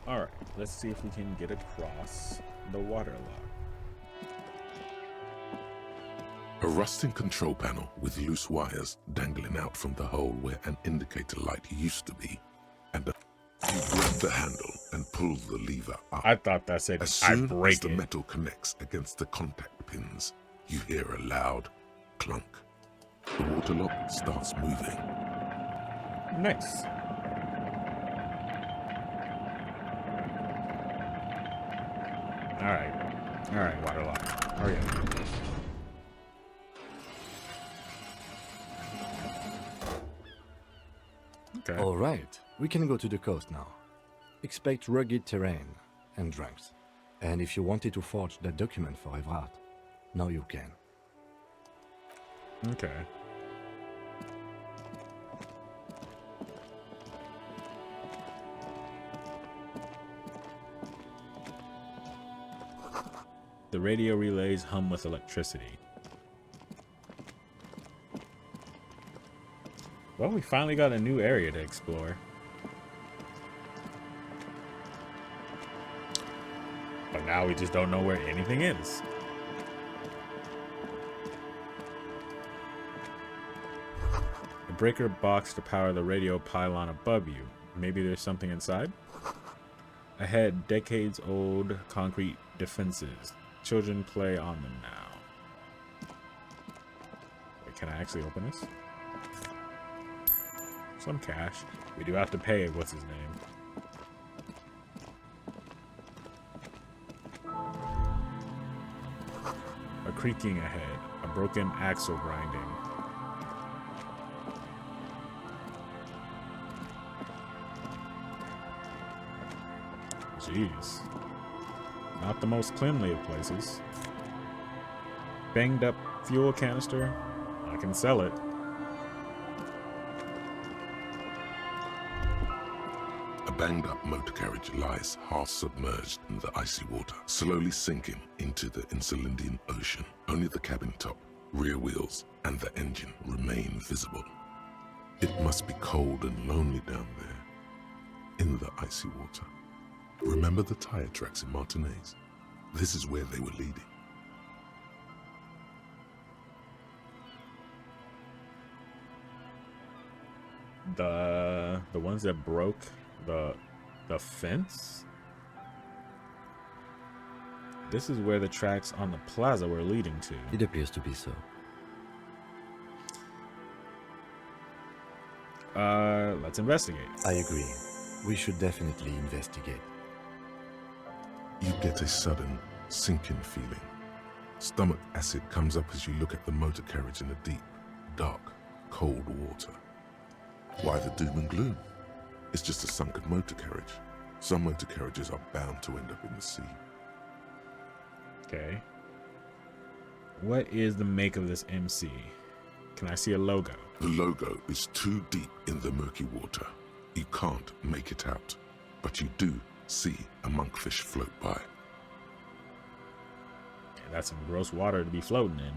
Alright, let's see if we can get across the waterlock. A rusting control panel with loose wires dangling out from the hole where an indicator light used to be. And you grab the handle and pull the lever up. I thought that said as I soon break as the it. metal connects against the contact pins, you hear a loud clunk. The water lock starts moving. Nice. Alright, waterlock. Hurry up. Okay. All right, we can go to the coast now. Expect rugged terrain and drunks. And if you wanted to forge that document for Evrard, now you can. Okay. The radio relays hum with electricity. Well, we finally got a new area to explore. But now we just don't know where anything is. A breaker box to power the radio pylon above you. Maybe there's something inside? Ahead, decades-old concrete defenses. Children play on them now. Wait, can I actually open this? Some cash. We do have to pay. What's his name? A creaking ahead. A broken axle grinding. Jeez. Not the most cleanly of places. Banged up fuel canister. I can sell it. A banged up motor carriage lies half submerged in the icy water, slowly sinking into the Insulindian Ocean. Only the cabin top, rear wheels, and the engine remain visible. It must be cold and lonely down there, in the icy water. Remember the tire tracks in Martinez? This is where they were leading. The ones that broke the fence? This is where the tracks on the plaza were leading to. It appears to be so. Let's investigate. I agree. We should definitely investigate. You get a sudden, sinking feeling. Stomach acid comes up as you look at the motor carriage in the deep, dark, cold water. Why the doom and gloom? It's just a sunken motor carriage. Some motor carriages are bound to end up in the sea. Okay. What is the make of this MC? Can I see a logo? The logo is too deep in the murky water. You can't make it out, but you do see a monkfish float by. Okay, that's some gross water to be floating in.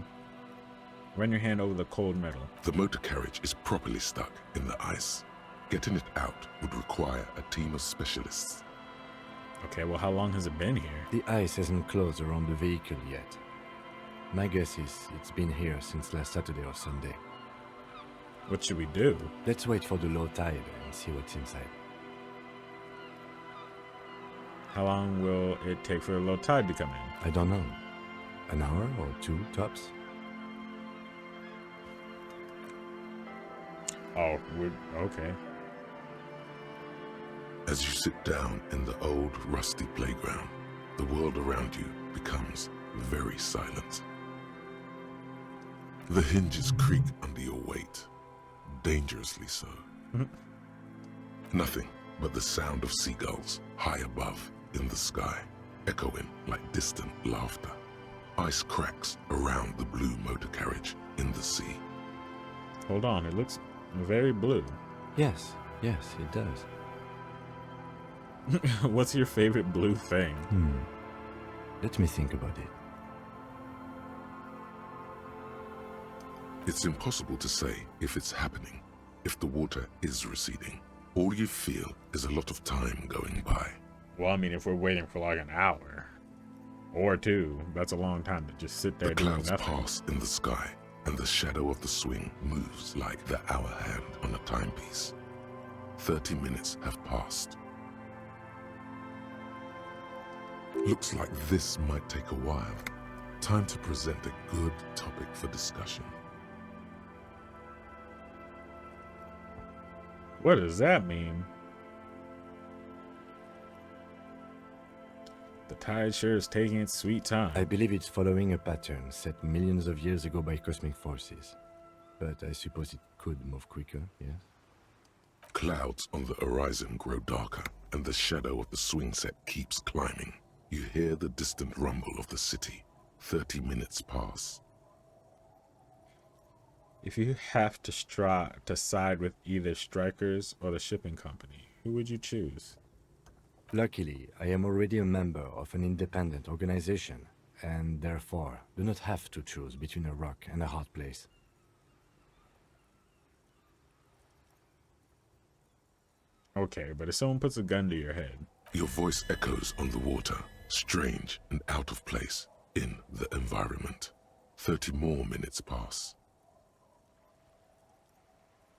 Run your hand over the cold metal. The motor carriage is properly stuck in the ice. Getting it out would require a team of specialists. Okay, well, how long has it been here? The ice hasn't closed around the vehicle yet. My guess is it's been here since last Saturday or Sunday. What should we do? Let's wait for the low tide and see what's inside. How long will it take for the low tide to come in? I don't know. An hour or two, tops? Oh, okay. As you sit down in the old, rusty playground, the world around you becomes very silent. The hinges creak under your weight, dangerously so. Nothing but the sound of seagulls high above in the sky, echoing like distant laughter. Ice cracks around the blue motor carriage in the sea. Hold on, it looks very blue. Yes, it does. What's your favorite blue thing? Let me think about it. It's impossible to say if it's happening, if the water is receding. All you feel is a lot of time going by. Well, I mean, if we're waiting for like an hour or two, that's a long time to just sit there The doing clouds nothing. pass in the sky, and the shadow of the swing moves like the hour hand on a timepiece. 30 minutes have passed. Looks like this might take a while. Time to present a good topic for discussion. What does that mean? The tide sure is taking its sweet time. I believe it's following a pattern set millions of years ago by cosmic forces. But I suppose it could move quicker, yes? Clouds on the horizon grow darker, and the shadow of the swing set keeps climbing. You hear the distant rumble of the city. 30 minutes pass. If you have to side with either strikers or the shipping company, who would you choose? Luckily, I am already a member of an independent organization, and therefore do not have to choose between a rock and a hard place. Okay, but if someone puts a gun to your head... Your voice echoes on the water, strange and out of place in the environment. 30 more minutes pass.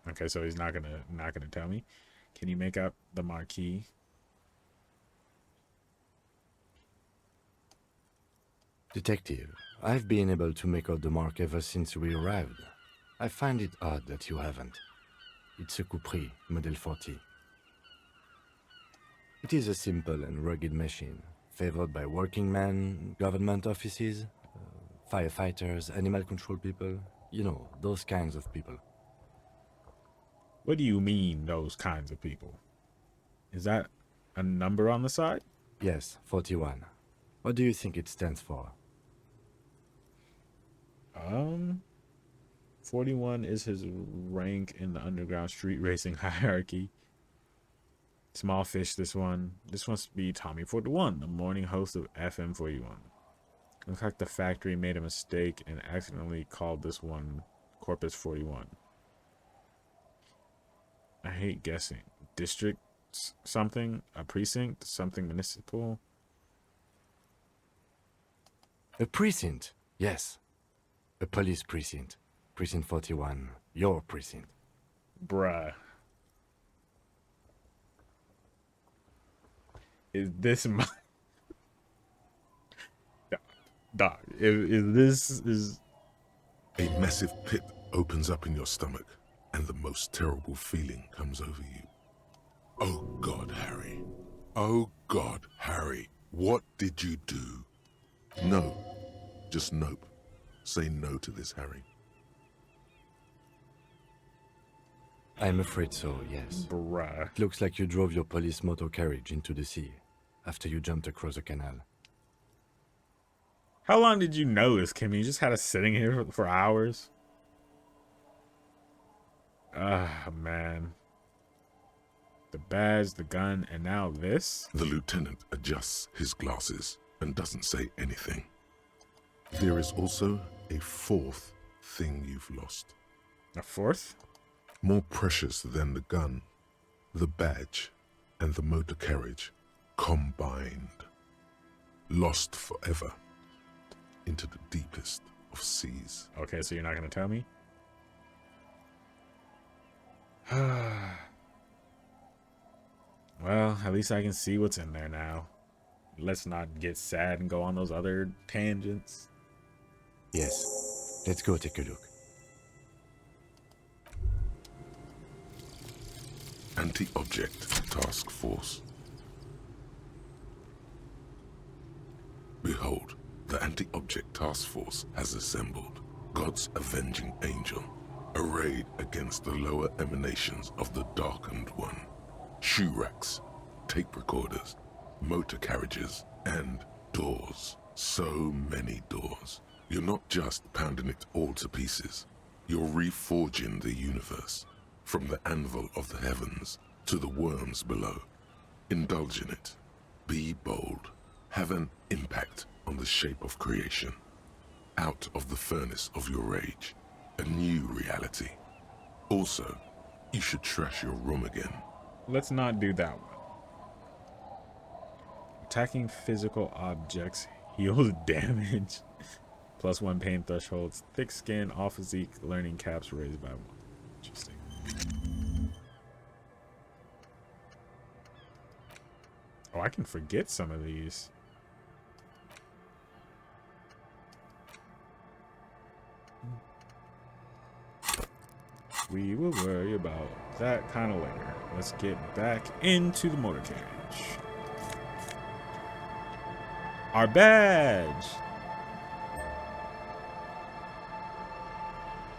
Okay, so he's not gonna tell me. Can you make out the marquee? Detective, I've been able to make out the mark ever since we arrived. I find it odd that you haven't. It's a Coupris, Model 40. It is a simple and rugged machine, favored by working men, government offices, firefighters, animal control people, you know, those kinds of people. What do you mean, those kinds of people? Is that a number on the side? Yes, 41. What do you think it stands for? 41 is his rank in the underground street racing hierarchy. Small fish, this one. This must be Tommy 41, the morning host of FM 41. Looks like the factory made a mistake and accidentally called this one Corpus 41. I hate guessing. District something? A precinct? Something municipal? A precinct, yes. A police precinct. Precinct 41, your precinct. Bruh. Is this my... Dog, is this... A massive pit opens up in your stomach, and the most terrible feeling comes over you. Oh God, Harry. Oh God, Harry. What did you do? No. Just nope. Say no to this, Harry. I'm afraid so, yes. Bruh. It looks like you drove your police motor carriage into the sea after you jumped across a canal. How long did you know this, Kim? You just had us sitting here for hours? Ah, man. The badge, the gun, and now this? The lieutenant adjusts his glasses and doesn't say anything. There is also a fourth thing you've lost. A fourth? More precious than the gun, the badge, and the motor carriage combined. Lost forever into the deepest of seas. Okay, so you're not going to tell me? Well, at least I can see what's in there now. Let's not get sad and go on those other tangents. Yes. Let's go take a look. AntiObject Task Force. Behold, the AntiObject Task Force has assembled. God's avenging angel, arrayed against the lower emanations of the Darkened One. Shoe racks, tape recorders, motor carriages, and doors. So many doors. You're not just pounding it all to pieces. You're reforging the universe. From the anvil of the heavens to the worms below. Indulge in it. Be bold. Have an impact on the shape of creation. Out of the furnace of your rage. A new reality. Also, you should trash your room again. Let's not do that one. Attacking physical objects heals damage. +1 pain thresholds. Thick skin, all physique, learning caps raised by 1. Interesting. Oh, I can forget some of these. We will worry about that kind of later. Let's get back into the motor carriage. Our badge!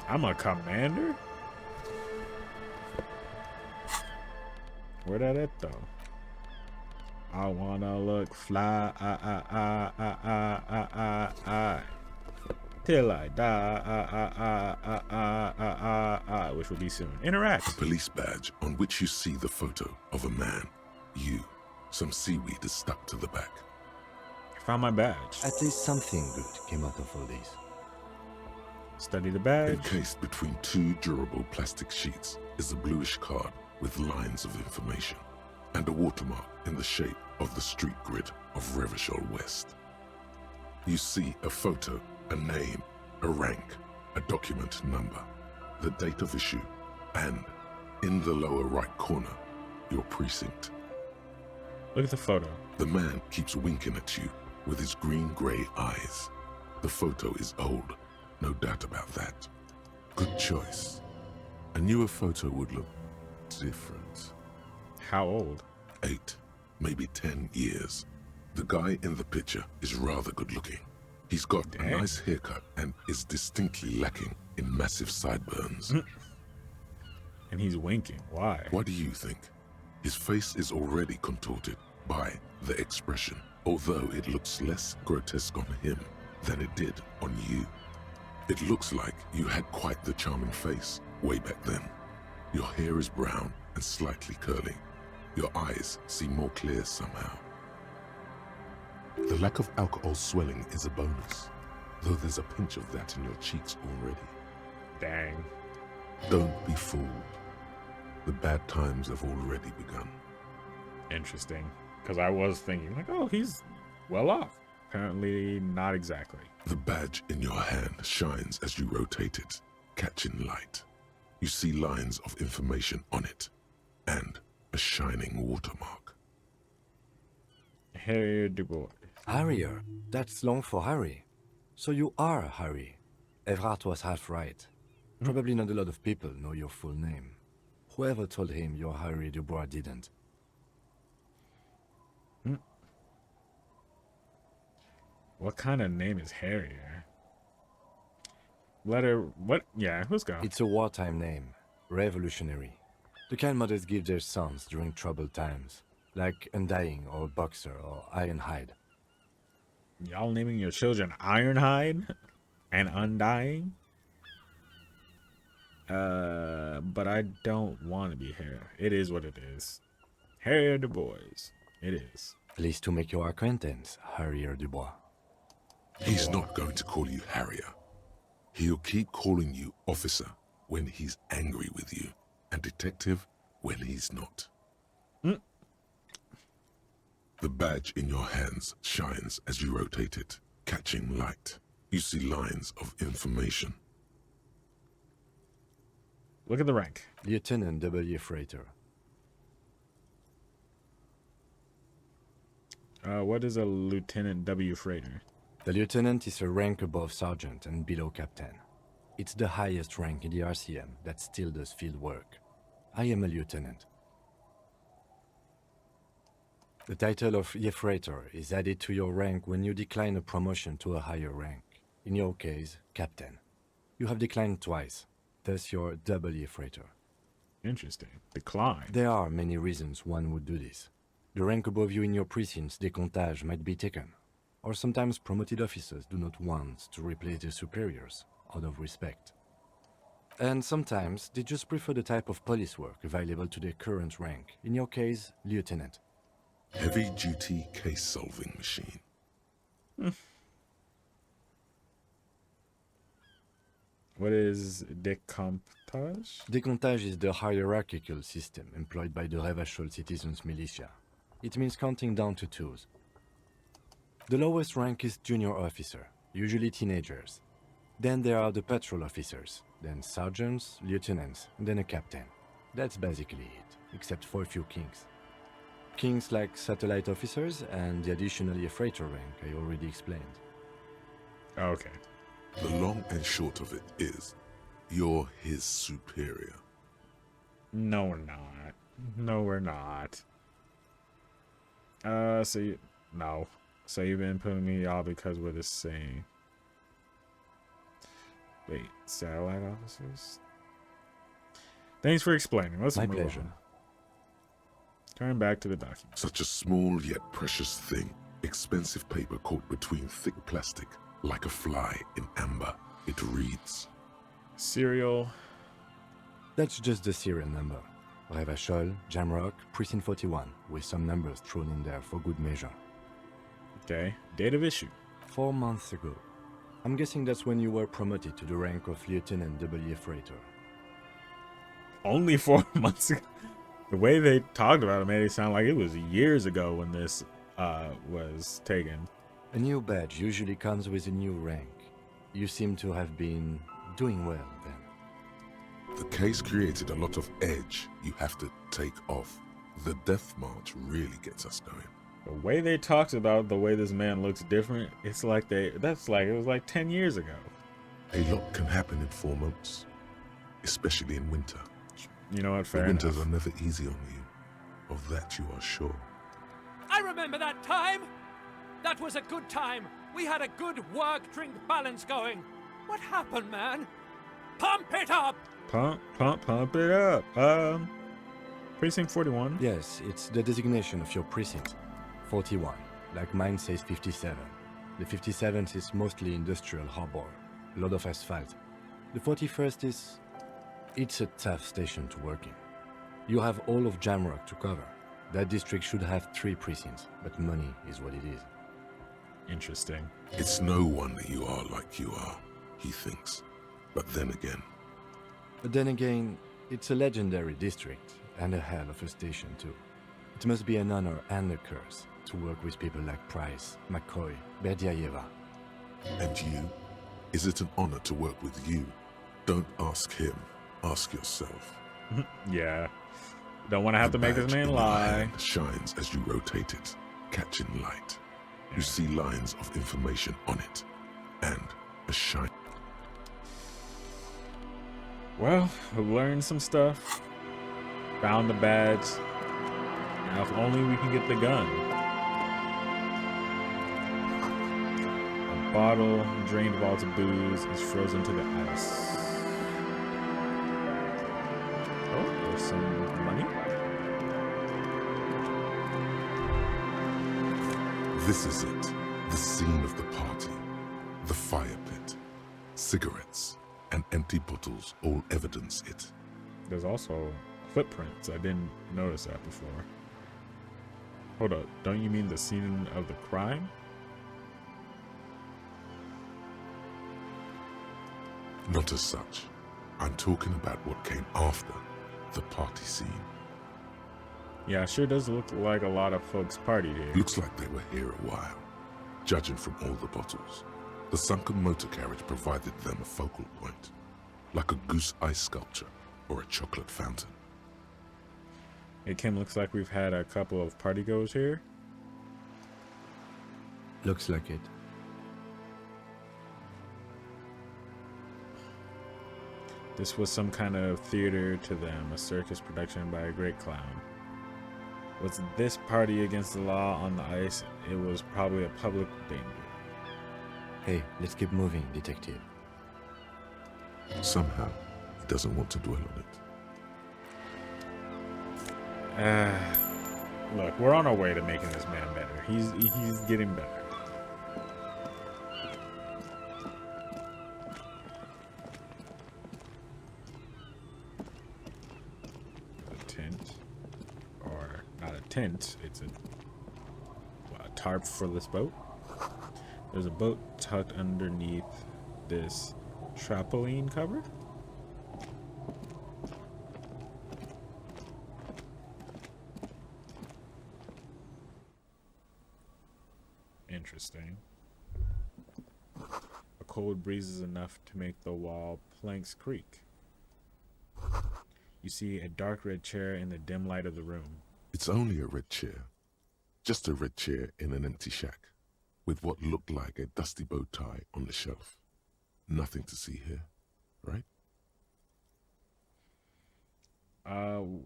I'm a commander? Where that at though? I wanna look fly, till I die, which will be soon. Interact. A police badge on which you see the photo of a man. You. Some seaweed is stuck to the back. Found my badge. At least something good came out of all this. Study the badge. Encased between 2 durable plastic sheets is a bluish card with lines of information and a watermark in the shape of the street grid of Revachol West. You see a photo, a name, a rank, a document number, the date of issue, and, in the lower right corner, your precinct. Look at the photo. The man keeps winking at you with his green-grey eyes. The photo is old, no doubt about that. Good choice. A newer photo would look different. How old? 8, maybe 10 years. The guy in the picture is rather good-looking. He's got a nice haircut and is distinctly lacking in massive sideburns. And he's winking. Why? What do you think? His face is already contorted by the expression, although it looks less grotesque on him than it did on you. It looks like you had quite the charming face way back then. Your hair is brown and slightly curly. Your eyes seem more clear somehow. The lack of alcohol swelling is a bonus, though there's a pinch of that in your cheeks already. Dang. Don't be fooled. The bad times have already begun. Interesting. Because I was thinking, like, oh, he's well off. Apparently, not exactly. The badge in your hand shines as you rotate it, catching light. You see lines of information on it, and a shining watermark. Harrier Dubois. Harrier? That's long for Harry. So you are Harry. Everard was half right. Probably not a lot of people know your full name. Whoever told him you're Harry Dubois didn't. What kind of name is Harrier? Letter, what? Yeah, let's go. It's a wartime name. Revolutionary. The kind mothers give their sons during troubled times. Like Undying or Boxer or Ironhide. Y'all naming your children Ironhide and Undying? But I don't want to be Harrier. It is what it is. Harrier Dubois. It is. Pleased to make your acquaintance, Harrier Dubois. He's not going to call you Harrier. He'll keep calling you officer when he's angry with you, and detective when he's not. The badge in your hands shines as you rotate it, catching light. You see lines of information. Look at the rank. Lieutenant W. Freighter. What is a Lieutenant W. Freighter? The lieutenant is a rank above sergeant and below captain. It's the highest rank in the RCM that still does field work. I am a lieutenant. The title of Freighter is added to your rank when you decline a promotion to a higher rank. In your case, captain. You have declined twice, thus you're W. Freighter. Interesting. Decline. There are many reasons one would do this. The rank above you in your precinct's décomptage might be taken, or sometimes promoted officers do not want to replace their superiors out of respect. And sometimes they just prefer the type of police work available to their current rank, in your case, lieutenant. Heavy-duty case-solving machine. What is décomptage? Décomptage is the hierarchical system employed by the Revachol Citizens Militia. It means counting down to twos. The lowest rank is junior officer, usually teenagers. Then there are the patrol officers, then sergeants, lieutenants, and then a captain. That's basically it, except for a few kings. Kings like satellite officers and the additionally a freighter rank I already explained. Okay. The long and short of it is, you're his superior. No, we're not. No, we're not. No. So you've been putting me off because we're the same. Wait, satellite officers? Thanks for explaining. Let's My move pleasure. on. Turn back to the document. Such a small yet precious thing. Expensive paper caught between thick plastic, like a fly in amber. It reads, Serial. That's just the serial number. Revachol, Jamrock, Precinct 41, with some numbers thrown in there for good measure. Okay. Date of issue. 4 months ago. I'm guessing that's when you were promoted to the rank of Lieutenant W. Freighter. Only 4 months ago. The way they talked about it made it sound like it was years ago when this was taken. A new badge usually comes with a new rank. You seem to have been doing well then. the case created a lot of edge you have to take off. The death march really gets us going. The way they talked about the way this man looks different, it's like it was like 10 years ago. A lot can happen in 4 months, especially in winter. You know what, fair The winters enough. are never easy on you. Of that you are sure. I remember that time! That was a good time. We had a good work-drink balance going. What happened, man? Pump it up! Pump it up. Precinct 41. Yes, it's the designation of your precinct. 41, like mine says 57. The 57th is mostly industrial harbor, a lot of asphalt. The 41st is... it's a tough station to work in. You have all of Jamrock to cover. That district should have 3 precincts, but money is what it is. Interesting. It's no wonder you are like you are, he thinks. But then again, But then again, it's a legendary district, and a hell of a station too. It must be an honor and a curse to work with people like Price, McCoy, Berdiayeva. and you? Is it an honor to work with you? Don't ask him, ask yourself. Yeah. Don't want to have to The make this badge man in your lie. hand shines as you rotate it, catching light. You see lines of information on it, and a shine. Well, we learned some stuff. Found the badge. Now, if only we can get the gun. A bottle drained of all its booze is frozen to the ice. Oh, there's some money. This is it, the scene of the party. The fire pit, cigarettes, and empty bottles all evidence it. There's also footprints. I didn't notice that before. Hold up. Don't you mean the scene of the crime? Not as such. I'm talking about what came after the party scene. Yeah, sure does look like a lot of folks partied here. Looks like they were here a while, judging from all the bottles. The sunken motor carriage provided them a focal point, like a goose ice sculpture or a chocolate fountain. Hey, Kim, looks like we've had a couple of partygoers here. Looks like it. This was some kind of theater to them, a circus production by a great clown. Was this party against the law on the ice? It was probably a public danger. Hey, let's keep moving, detective. Somehow, he doesn't want to dwell on it. Look, we're on our way to making this man better. He's getting better. A tent, or not a tent? It's a tarp for this boat. There's a boat tucked underneath this trampoline cover. Interesting. A cold breeze is enough to make the wall planks creak. You see a dark red chair in the dim light of the room. It's only a red chair. Just a red chair in an empty shack, with what looked like a dusty bow tie on the shelf. Nothing to see here, right?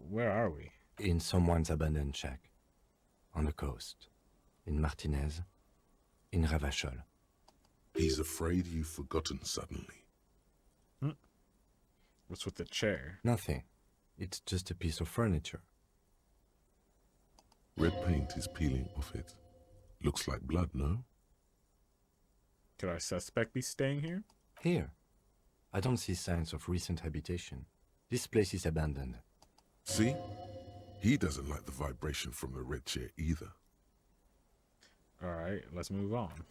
Where are we? In someone's abandoned shack. On the coast. In Martinez. In Ravachol. He's afraid you've forgotten suddenly. What's with the chair? Nothing. It's just a piece of furniture. Red paint is peeling off it. Looks like blood, no? Could our suspect be staying here? Here. I don't see signs of recent habitation. This place is abandoned. See? He doesn't like the vibration from the red chair either. Alright, let's move on.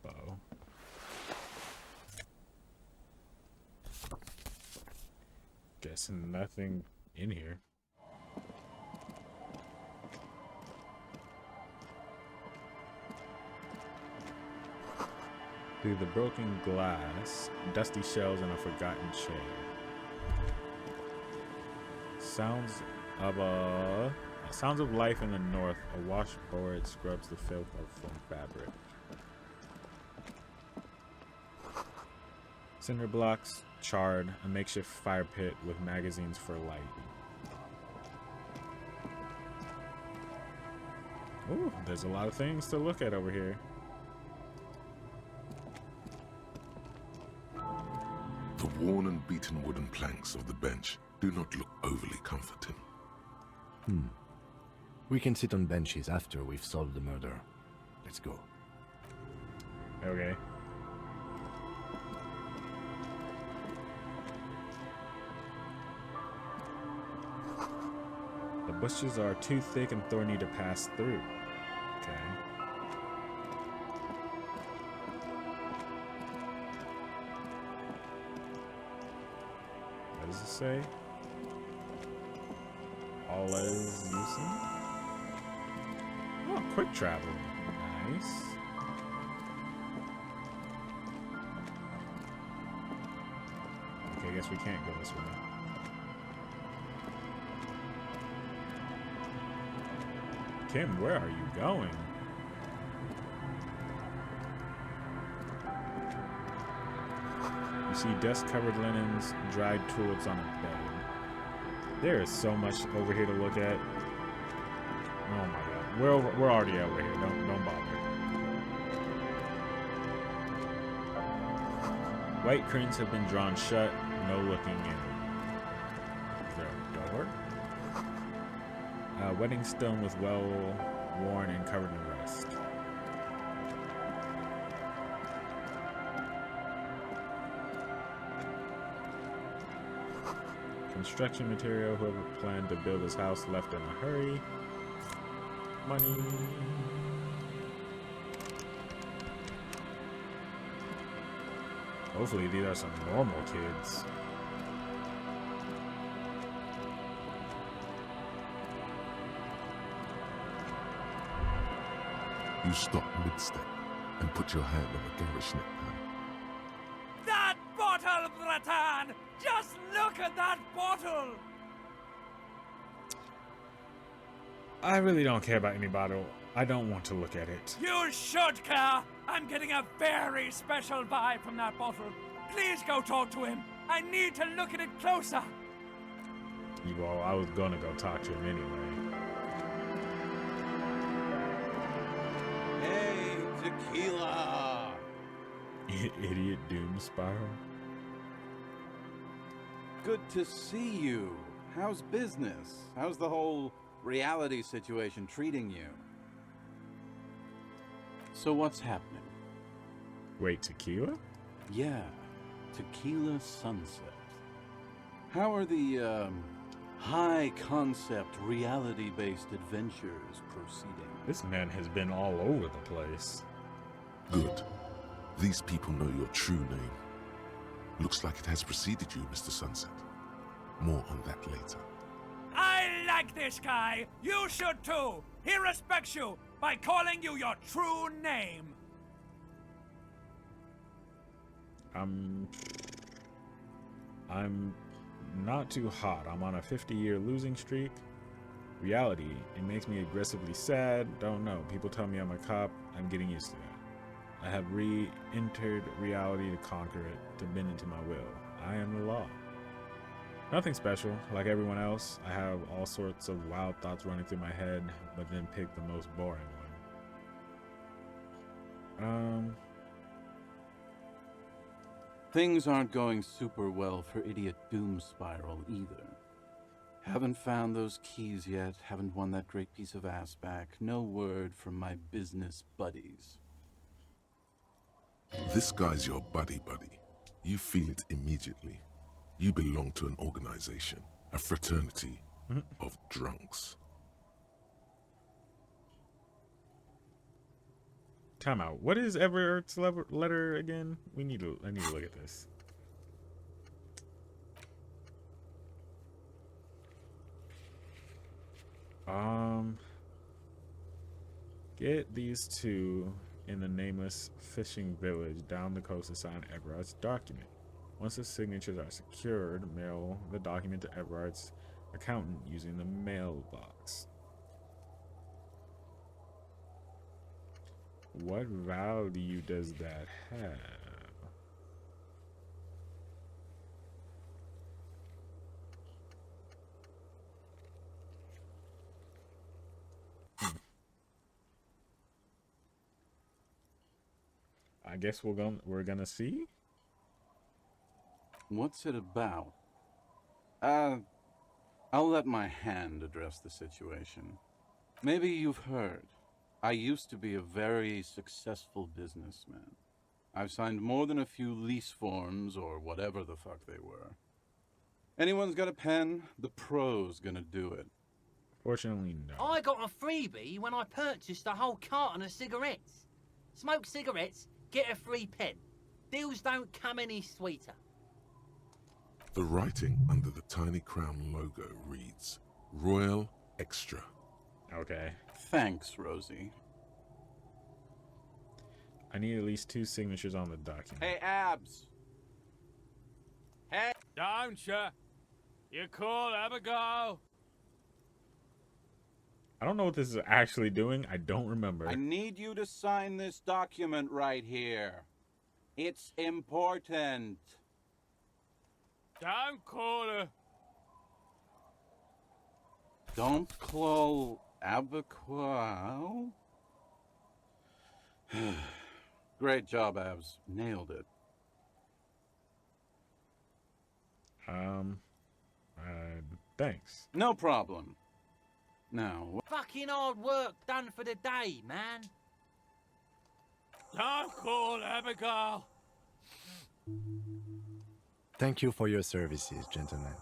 Uh-oh. Guessing nothing in here. Through the broken glass, dusty shells, and a forgotten chair. Sounds of life in the north. A washboard scrubs the filth from fabric. Cinder blocks, charred, a makeshift fire pit with magazines for light. Ooh, there's a lot of things to look at over here. The worn and beaten wooden planks of the bench do not look overly comforting. We can sit on benches after we've solved the murder. Let's go. Okay. The bushes are too thick and thorny to pass through. Okay. What does it say? All is using? Oh, quick travel. Nice. Okay, I guess we can't go this way. Kim, where are you going? You see dust-covered linens, dried tulips on a bed. There is so much over here to look at. Oh my god. We're already over here. Don't bother. White curtains have been drawn shut. No looking in. Is there a door? Wedding stone with well worn and covered in rust. Construction material. Whoever planned to build this house left in a hurry. Money. Hopefully these are some normal kids. You stop mid-step and put your hand on the garish necktie. That bottle, Bratan! Just look at that bottle! I really don't care about any bottle. I don't want to look at it. You should care! I'm getting a very special vibe from that bottle. Please go talk to him. I need to look at it closer. Well, I was gonna go talk to him anyway. Hey, Tequila! Idiot doom spiral. Good to see you. How's business? How's the whole reality situation treating you? So what's happening? Wait, Tequila? Yeah, Tequila Sunset. How are the, high-concept, reality-based adventures proceeding? This man has been all over the place. Good. These people know your true name. Looks like it has preceded you, Mr. Sunset. More on that later. I like this guy. You should too. He respects you by calling you your true name. I'm not too hot. I'm on a 50-year losing streak. Reality, it makes me aggressively sad. Don't know. People tell me I'm a cop. I'm getting used to that. I have re-entered reality to conquer it, to bend into my will. I am the law. Nothing special. Like everyone else, I have all sorts of wild thoughts running through my head, but then pick the most boring one. Things aren't going super well for Idiot Doom Spiral either. Haven't found those keys yet, haven't won that great piece of ass back. No word from my business buddies. This guy's your buddy. You feel it immediately. You belong to an organization, a fraternity of drunks. Time out. What is Everett's letter again? I need to look at this. Get these two in the nameless fishing village down the coast to sign Everett's document. Once the signatures are secured, mail the document to Everett's accountant using the mailbox. What value does that have? I guess we're gonna see. What's it about? I'll let my hand address the situation. Maybe you've heard. I used to be a very successful businessman. I've signed more than a few lease forms or whatever the fuck they were. Anyone's got a pen? The pro's gonna do it. Fortunately, no. I got a freebie when I purchased a whole carton of cigarettes. Smoke cigarettes, get a free pen. Deals don't come any sweeter. The writing under the Tiny Crown logo reads, Royal Extra. Okay. Thanks, Rosie. I need at least 2 signatures on the document. Hey, Abs. Hey. Don't you? You cool, have a go. I don't know what this is actually doing. I don't remember. I need you to sign this document right here. It's important. Don't call her. Don't call Abaquao. Great job, Abs. Nailed it. Thanks. No problem. Now, Fucking hard work done for the day, man. Don't call Abigail. Thank you for your services, gentlemen.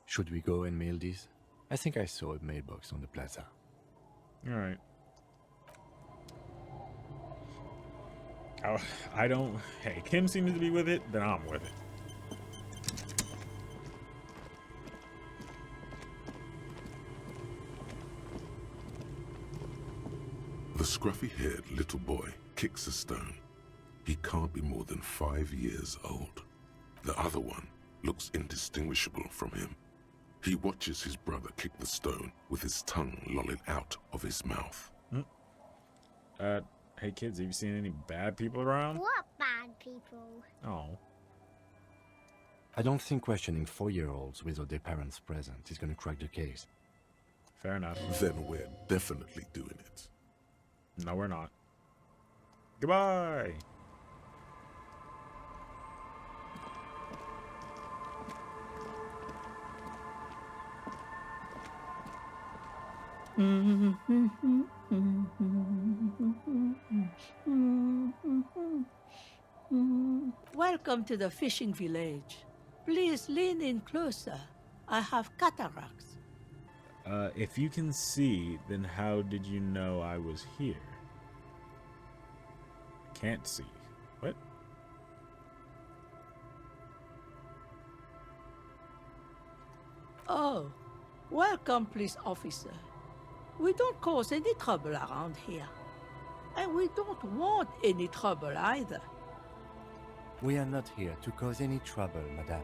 Should we go and mail these? I think I saw a mailbox on the plaza. All right. Oh, I don't. Hey, Kim seems to be with it. Then I'm with it. The scruffy-haired little boy kicks a stone. He can't be more than 5 years old. The other one looks indistinguishable from him. He watches his brother kick the stone with his tongue lolling out of his mouth. Hey kids, have you seen any bad people around? What bad people? Oh. I don't think questioning 4-year-olds without their parents present is gonna crack the case. Fair enough. Then we're definitely doing it. No, we're not. Goodbye. Welcome to the fishing village. Please lean in closer. I have cataracts. If you can see, then how did you know I was here? Can't see. What? Oh, Welcome, police officer. We don't cause any trouble around here. And we don't want any trouble either. We are not here to cause any trouble, madame.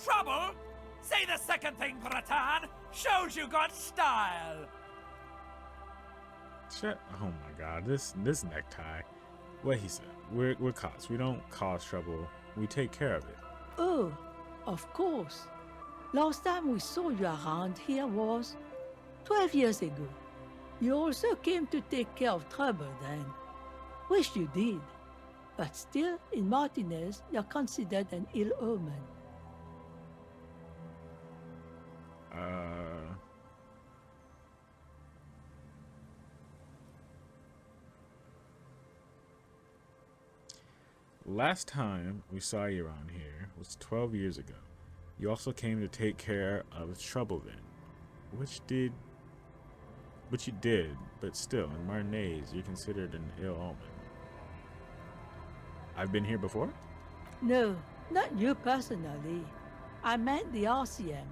Trouble? Say the second thing, Bratan! Shows you got style! Shut. Oh my god, this necktie. What he said. We're cops. We don't cause trouble. We take care of it. Oh, of course. Last time we saw you around here was 12 years ago. You also came to take care of trouble then. Wish you did. But still, in Martinez, you're considered an ill omen. Last time we saw you around here was 12 years ago. You also came to take care of trouble then. Which you did, but still, in Martinez, you're considered an ill omen. I've been here before? No, not you personally. I meant the RCM.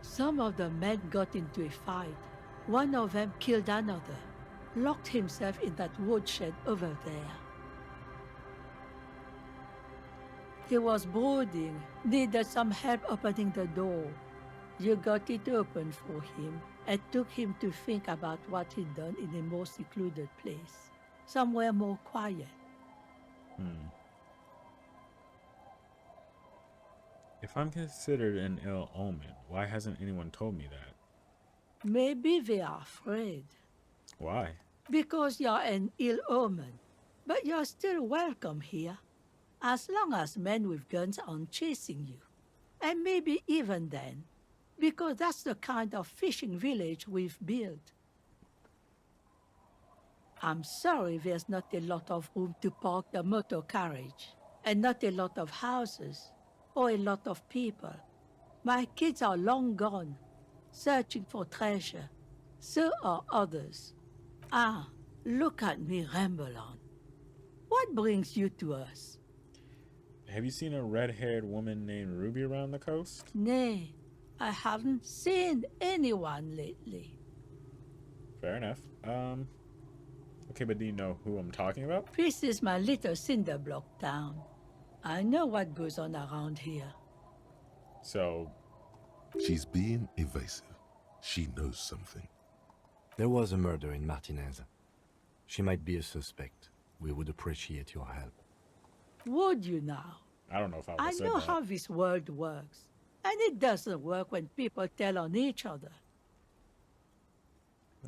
Some of the men got into a fight. One of them killed another, locked himself in that woodshed over there. He was brooding, needed some help opening the door. You got it open for him and took him to think about what he'd done in a more secluded place, somewhere more quiet. If I'm considered an ill omen, why hasn't anyone told me that? Maybe they are afraid. Why? Because you're an ill omen, but you're still welcome here. As long as men with guns aren't chasing you. And maybe even then, because that's the kind of fishing village we've built. I'm sorry there's not a lot of room to park the motor carriage, and not a lot of houses, or a lot of people. My kids are long gone, searching for treasure. So are others. Ah, look at me ramble on. What brings you to us? Have you seen a red-haired woman named Ruby around the coast? Nay, I haven't seen anyone lately. Fair enough. Okay, but do you know who I'm talking about? This is my little cinder block town. I know what goes on around here. So... She's being evasive. She knows something. There was a murder in Martinez. She might be a suspect. We would appreciate your help. Would you now? I don't know if I would I have said know that. how this world works. And it doesn't work when people tell on each other.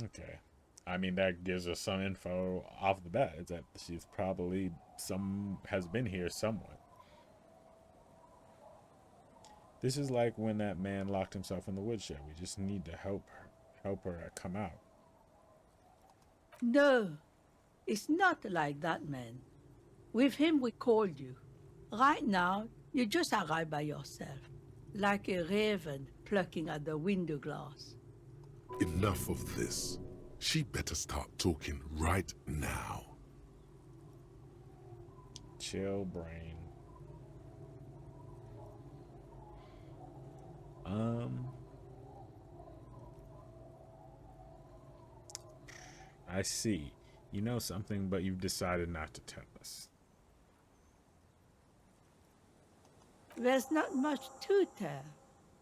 Okay. I mean, that gives us some info off the bat. It's that she's probably has been here somewhat. This is like when that man locked himself in the woodshed. We just need to help her come out. No, it's not like that, man. With him, we called you. Right now, you just arrived by yourself, like a raven plucking at the window glass. Enough of this. She better start talking right now. Chill, brain. I see. You know something, but you've decided not to tell us. There's not much to tell.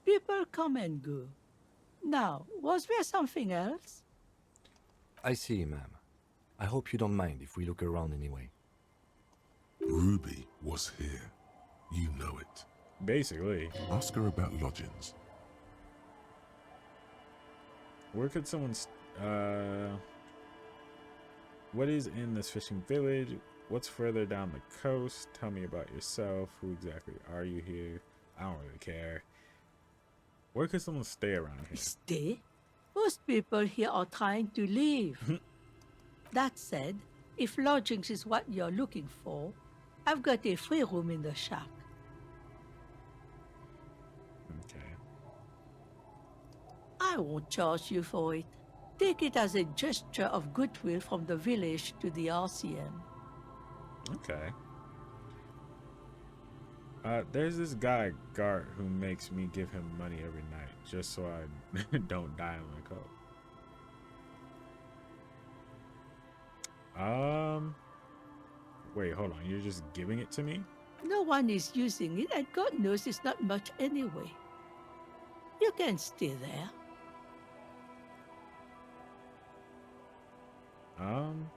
People come and go. Now, was there something else? I see, ma'am. I hope you don't mind if we look around anyway. Ruby was here. You know it. Basically. Ask her about lodgings. Where could someone... What is in this fishing village? What's further down the coast? Tell me about yourself. Who exactly are you here? I don't really care. Where could someone stay around here? Stay? Most people here are trying to leave. That said, if lodgings is what you're looking for, I've got a free room in the shack. Okay. I won't charge you for it. Take it as a gesture of goodwill from the village to the RCM. Okay. There's this guy, Gart, who makes me give him money every night. just so I don't die on the coast. Wait, hold on. You're just giving it to me? No one is using it, and God knows it's not much anyway. You can stay there. I'm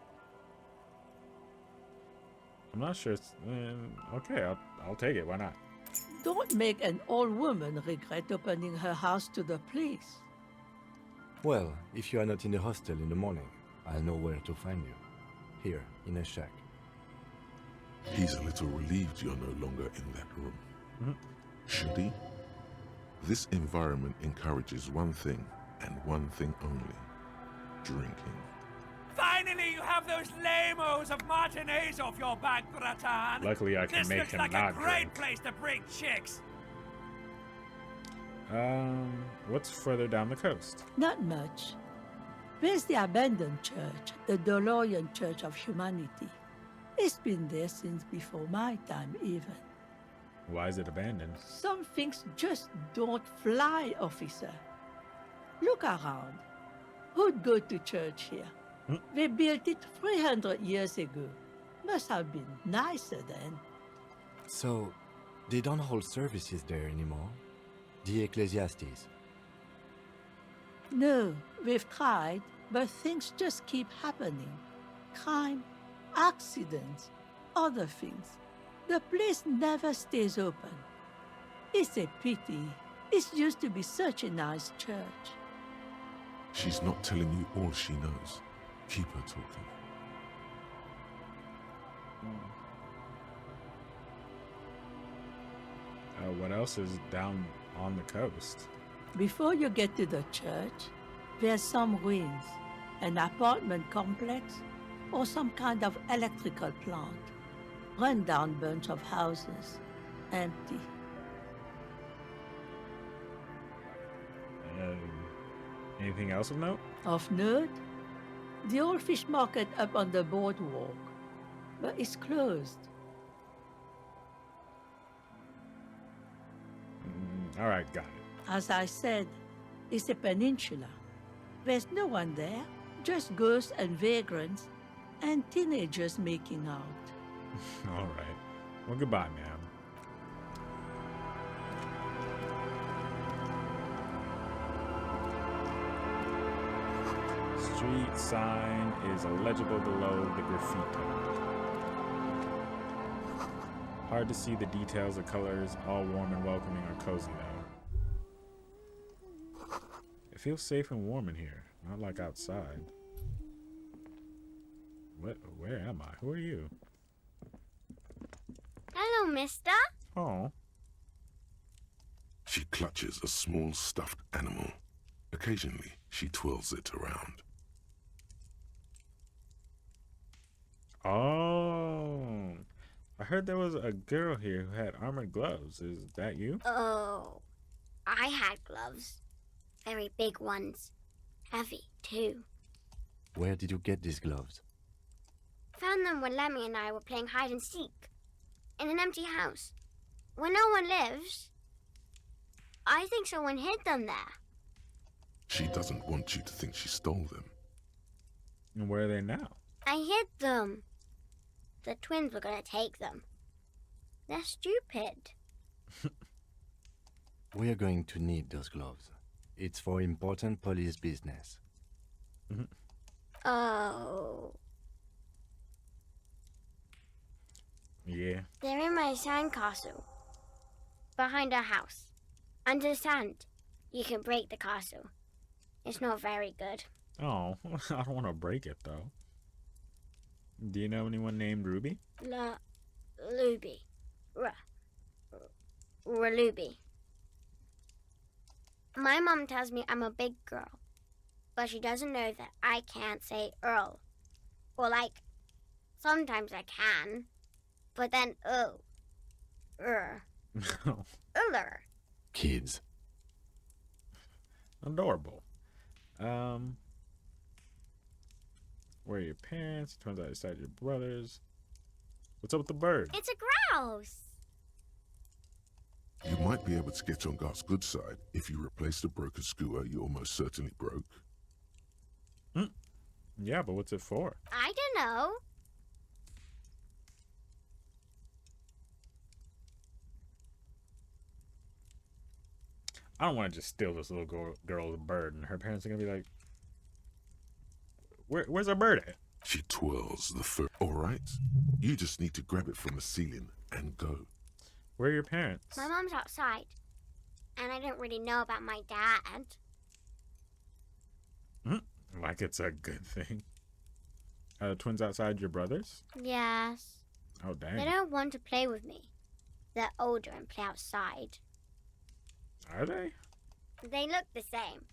not sure. Okay, I'll take it. Why not? Don't make an old woman regret opening her house to the police. Well, if you are not in the hostel in the morning, I'll know where to find you. Here, in a shack. He's a little relieved you're no longer in that room. Mm-hmm. Should he? This environment encourages one thing, and one thing only. Drinking. Finally, you have those lame-os of matinees off your back, Bratan. Luckily, I can this make looks him like not a great drink. place to bring chicks. What's further down the coast? Not much. There's the abandoned church, the DeLorean Church of Humanity. It's been there since before my time, even. Why is it abandoned? Some things just don't fly, officer. Look around. Who'd go to church here? They built it 300 years ago. Must have been nicer then. So, they don't hold services there anymore? The Ecclesiastes? No, we've tried, but things just keep happening. Crime, accidents, other things. The place never stays open. It's a pity. It used to be such a nice church. She's not telling you all she knows. Keep her talking. What else is down on the coast? Before you get to the church, there's some ruins, an apartment complex, or some kind of electrical plant. Run-down bunch of houses, empty. Anything else of note? Of note, the old fish market up on the boardwalk, but it's closed. All right, got it. As I said, it's a peninsula. There's no one there, just ghosts and vagrants, and teenagers making out. All right. Well, goodbye, ma'am. Street sign is illegible below the graffiti. Hard to see the details or colors, all warm and welcoming or cozy though. It feels safe and warm in here, not like outside. Where am I? Who are you? Hello, mister. Oh. She clutches a small stuffed animal. Occasionally, she twirls it around. Oh. I heard there was a girl here who had armored gloves. Is that you? Oh, I had gloves. Very big ones. Heavy, too. Where did you get these gloves? Found them when Lemmy and I were playing hide and seek. In an empty house. Where no one lives. I think someone hid them there. She doesn't want you to think she stole them. And where are they now? I hid them. The twins were gonna take them. They're stupid. We are going to need those gloves. It's for important police business. Oh. Yeah. They're in my sandcastle. Behind our house. Under the sand. You can break the castle. It's not very good. Oh, I don't want to break it though. Do you know anyone named Ruby? Luby. Raluby. My mom tells me I'm a big girl, but she doesn't know that I can't say Earl. Or like, sometimes I can, but then Uller. Kids. Adorable. Where are your parents? Turns out it's your brothers. What's up with the bird? It's a grouse. You might be able to get on Gart's good side if you replace the broken skewer you almost certainly broke. Yeah, but what's it for? I don't know. I don't want to just steal this little girl's bird, and her parents are gonna be like, "Where's our bird at?" She twirls the fur. All right, you just need to grab it from the ceiling and go. Where are your parents? My mom's outside, and I don't really know about my dad. Like it's a good thing. Are the twins outside your brothers? Yes. Oh, dang. They don't want to play with me. They're older and play outside. Are they? They look the same.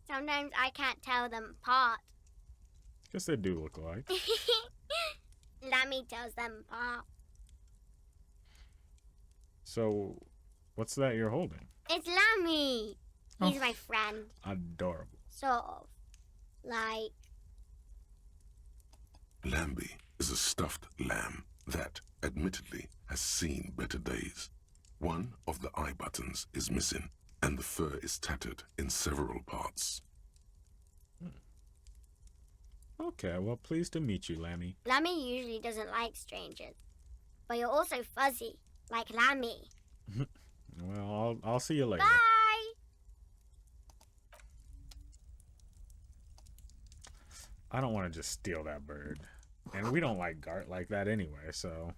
Sometimes I can't tell them apart. Guess they do look alike. Lammy tells them apart. So, what's that you're holding? It's Lammy. He's my friend. Adorable. Sort of. Like... Lambie is a stuffed lamb that, admittedly, has seen better days. One of the eye buttons is missing, and the fur is tattered in several parts. Okay, well, pleased to meet you, Lammy. Lammy usually doesn't like strangers. But you're also fuzzy, like Lammy. Well, I'll see you later. Bye! I don't want to just steal that bird. And we don't like Gart like that anyway, so...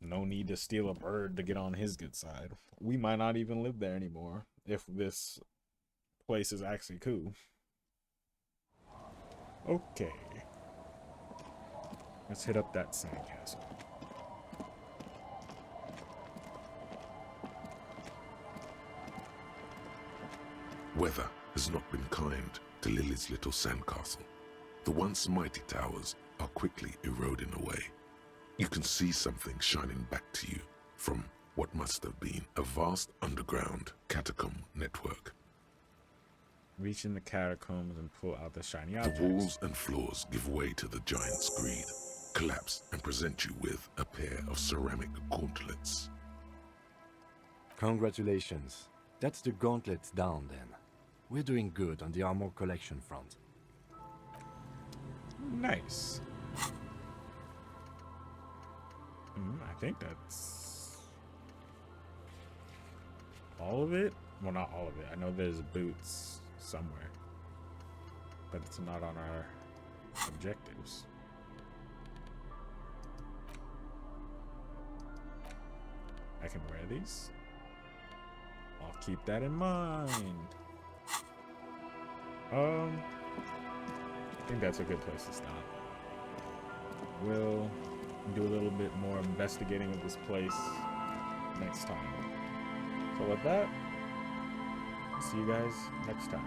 No need to steal a bird to get on his good side. We might not even live there anymore if this place is actually cool. Okay. Let's hit up that sandcastle. Weather has not been kind to Lily's little sandcastle. The once mighty towers are quickly eroding away. You can see something shining back to you from what must have been a vast underground catacomb network. Reach in the catacombs and pull out the shiny The objects. walls and floors give way to the giant's greed, collapse and present you with a pair of ceramic gauntlets. Congratulations. That's the gauntlets down then. We're doing good on the armor collection front. Nice. I think that's all of it. Well, not all of it. I know there's boots somewhere, but it's not on our objectives. I can wear these. I'll keep that in mind. I think that's a good place to stop. We'll do a little bit more investigating of this place next time. So with that, see you guys next time.